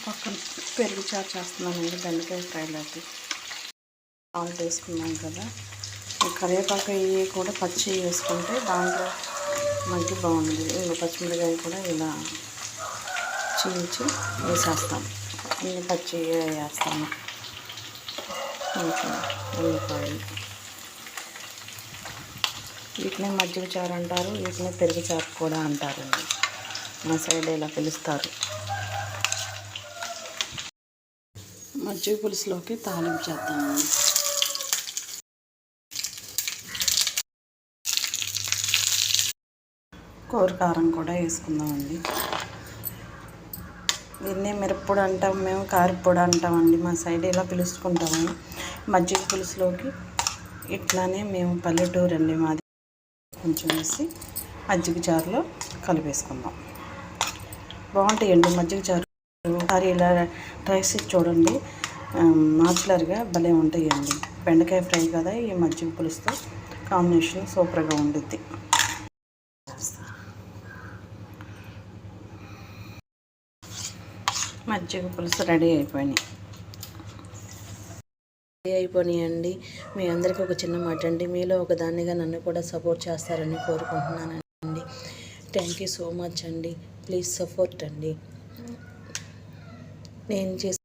పక్కన పెరుగు చారు చేస్తున్నానండి, బెండకాయ ఫ్రైలోకి. సాల్ట్ వేసుకున్నాం కదా, కరివేపాకు ఇవి కూడా పచ్చి వేసుకుంటే దాంట్లో మగ్గి బాగుంది. ఇంకా పచ్చిమిరకాయ కూడా ఇలా చీల్చి వేసేస్తాం. అన్ని పచ్చి వేస్తాము. కొంచెం ఉల్లిపాయలు, వీటినే మజ్జిగ చారు అంటారు, వీటినే పెరుగు చారు కూడా అంటారండి. మా సైడ్ ఇలా పిలుస్తారు. మజ్జిగ పులుసులోకి తాలింపు చేద్దాము. కూరకారం కూడా వేసుకుందామండి. దీన్నే మిరప్పొడి అంటాం, మేము కారపొడి అంటామండి. మా సైడ్ ఇలా పిలుచుకుంటాము. మజ్జిగ పులుసులోకి ఇట్లానే మేము పల్లెటూరు అండి మాది. కొంచెం వేసి మజ్జిగ చారులో కలిపేసుకుందాం. బాగుంటాయండి మజ్జిగ చారు. ఒకసారి ఇలా ట్రై చేసి చూడండి, న్యాచురల్గా భలే ఉంటాయండి. బెండకాయ ఫ్రై కదా, ఈ మజ్జిగ పులుసుతో కాంబినేషన్ సూపర్గా ఉండిద్ది. మజ్జిగ పులుసు రెడీ అయిపోయినాయండి. మీ అందరికీ ఒక చిన్న మాట అండి, మీలో ఒక దాన్నిగా నన్ను కూడా సపోర్ట్ చేస్తారని కోరుకుంటున్నానండి. థ్యాంక్ యూ సో మచ్ అండి. ప్లీజ్ సపోర్ట్ అండి. నేను